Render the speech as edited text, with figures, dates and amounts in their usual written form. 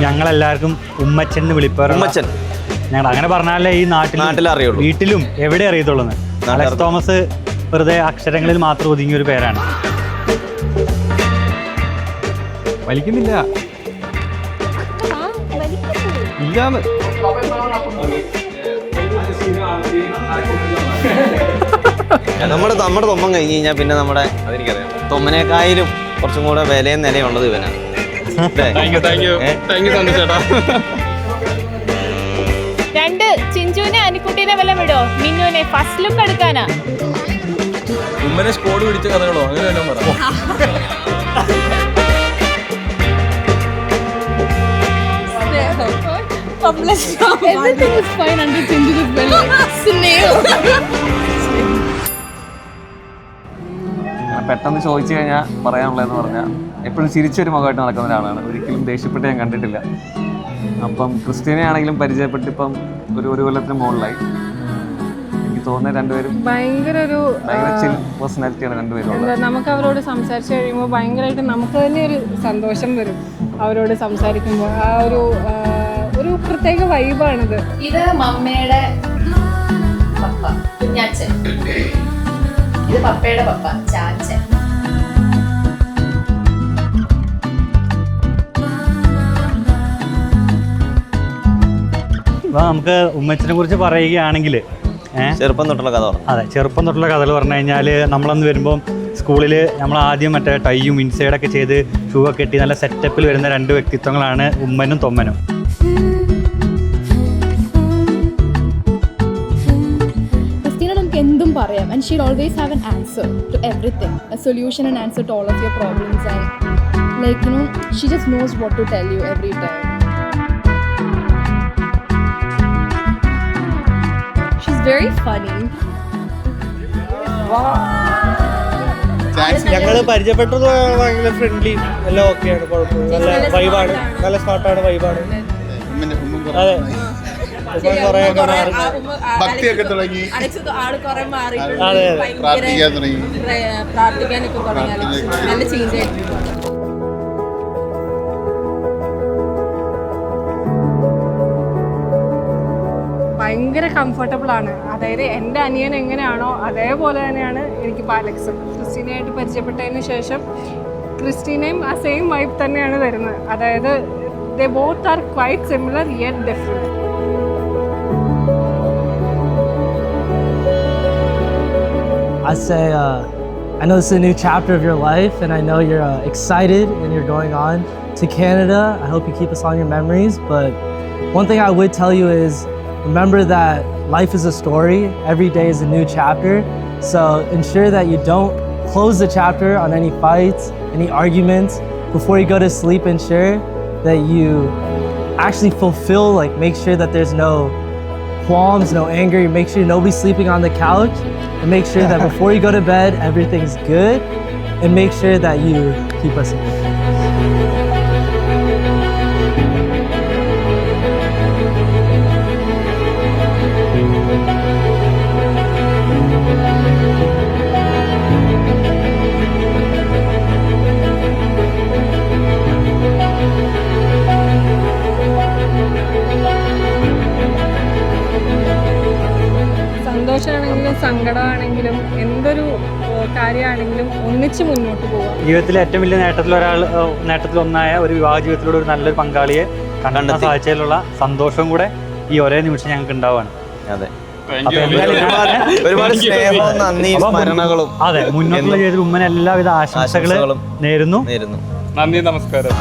ഞങ്ങളെല്ലാവർക്കും ഉമ്മച്ചൻ എന്ന് വിളിപ്പാറ്. ഉമ്മച്ചൻ ഞങ്ങൾ അങ്ങനെ പറഞ്ഞാലേ ഈ നാട്ടിൽ അറിയുള്ളൂ, വീട്ടിലും എവിടെ അറിയത്തുള്ളൂ. അലക്സ് തോമസ് വെറുതെ അക്ഷരങ്ങളിൽ മാത്രം ഒതുങ്ങിയ ഒരു പേരാണ്. വലിക്കുന്നില്ല ഇല്ലാന്ന്. നമ്മുടെ തൊമ്മൻ കഴിഞ്ഞ് കഴിഞ്ഞാൽ പിന്നെ നമ്മുടെ തൊമ്മനേക്കായാലും കുറച്ചും കൂടെ വിലയും നിലയുള്ളത് ഇവനാണ്. രണ്ട് ചിഞ്ചുവിനെ അനിക്കുട്ടീനെ വല്ല വിടോ, മിന്നുവിനെ ഫസ്റ്റ് ലുക്ക് എടുക്കാനാ. ഉമ്മനെ സ്കോഡ് പിടിച്ച കഥകളോ അങ്ങനെ വല്ലതും പറ. Everything is fine under Chinju's belt. Snail. പെട്ടെന്ന് ചോദിച്ചു കഴിഞ്ഞാൽ പറയാനുള്ളതെന്ന് പറഞ്ഞാൽ എപ്പോഴും ചിരിച്ചൊരു മുഖമായിട്ട് നടക്കുന്ന ഒരാളാണ്. ഒരിക്കലും ദേഷ്യപ്പെട്ട് ഞാൻ കണ്ടിട്ടില്ല. അപ്പം ക്രിസ്റ്റീനെ ആണെങ്കിലും പരിചയപ്പെട്ട് ഇപ്പം ഒരു കൊല്ലത്തിന് മുകളിലായി. എനിക്ക് തോന്നുന്നത് രണ്ടുപേരും ഭയങ്കര ചിൽ പേഴ്സണാലിറ്റിയാണ് രണ്ടുപേരും. നമുക്ക് അവരോട് സംസാരിച്ച് കഴിയുമ്പോൾ ഭയങ്കരമായിട്ട് നമുക്ക് തന്നെ ഒരു സന്തോഷം വരും. അവരോട് സംസാരിക്കുമ്പോൾ ആ ഒരു പ്രത്യേക വൈബാണിത്. ഇത് മമ്മയുടെ പപ്പ കുഞ്ഞാച്ചൻ, ഇത് പപ്പയുടെ പപ്പ ചാച്ചൻ. അപ്പോൾ നമുക്ക് ഉമ്മച്ചനെ കുറിച്ച് പറയുകയാണെങ്കിൽ ചെറുപ്പം തൊട്ടുള്ള കഥ പറഞ്ഞു. അതെ, ചെറുപ്പം തൊട്ടുള്ള കഥകൾ പറഞ്ഞു കഴിഞ്ഞാൽ നമ്മളന്ന് വരുമ്പം സ്കൂളിൽ നമ്മൾ ആദ്യം മറ്റേ ടൈയും ഇൻസൈഡൊക്കെ ചെയ്ത് ഷൂ ഒക്കെ കെട്ടി നല്ല സെറ്റപ്പിൽ വരുന്ന രണ്ട് വ്യക്തിത്വങ്ങളാണ് ഉമ്മനും തൊമ്മനും. എന്തും പറയാം, and she'll always have an answer to everything, a solution and answer to all of your problems, and like she just knows what to tell you every time. She's very funny. ഞങ്ങൾ പരിചയപ്പെട്ടത് ഭയങ്കര friendly, എല്ലാം ഓക്കെയാണ്, കുഴപ്പമില്ല, നല്ല വൈബാണ്, നല്ല സ്മാർട്ടാണ്, വൈബാണ്. അതെ, കുറേയൊക്കെ മാറി, ഭക്തിയൊക്കെ തുടങ്ങി, അതെ പ്രാർത്ഥിക്കാനൊക്കെ തുടങ്ങി, നല്ല ചേഞ്ച് ആയിട്ടുണ്ട്. ഭയങ്കര കംഫർട്ടബിൾ ആണ്. അതായത് എൻ്റെ അനിയൻ എങ്ങനെയാണോ അതേപോലെ തന്നെയാണ് എനിക്കിപ്പോൾ അലക്സും. ക്രിസ്റ്റീനയായിട്ട് പരിചയപ്പെട്ടതിന് ശേഷം ക്രിസ്റ്റീനയും ആ സെയിം വൈബ് തന്നെയാണ് വരുന്നത്. അതായത് they both are quite similar yet different. I say, I know this is a new chapter of your life, and I know you're excited and you're going on to Canada. I hope you keep us on your memories. But one thing I would tell you is remember that life is a story. Every day is a new chapter. So ensure that you don't close the chapter on any fights, any arguments. Before you go to sleep, ensure that you actually fulfill, like make sure that there's no qualms, no anger. You make sure nobody's sleeping on the couch, and make sure that before you go to bed, everything's good, and make sure that you keep us safe. സന്തോഷമാണെങ്കിലും സങ്കടമാണെങ്കിലും എന്തൊരു കാര്യമാണെങ്കിലും ഒന്നിച്ച് മുന്നോട്ട് പോകാം. ജീവിതത്തിലെ ഏറ്റവും വലിയ നേട്ടത്തിലൊന്നായ ഒരു വിവാഹ ജീവിതത്തിലൂടെ ഒരു നല്ലൊരു പങ്കാളിയെ കണ്ടെത്താൻ സാധിച്ചതിലുള്ള സന്തോഷവും കൂടെ ഈ ഒരേ നിമിഷം ഞങ്ങൾക്ക് ഉണ്ടാവുകയാണ്. അതെ, ഒരുപാട് സ്നേഹവും നന്ദിയും സ്മരണകളും. അതെ, മുന്നോട്ടുള്ള ജീവിതത്തിൽ ഉമ്മന് എല്ലാവിധ ആശംസകളും നേരുന്നു. നന്ദി, നമസ്കാരം.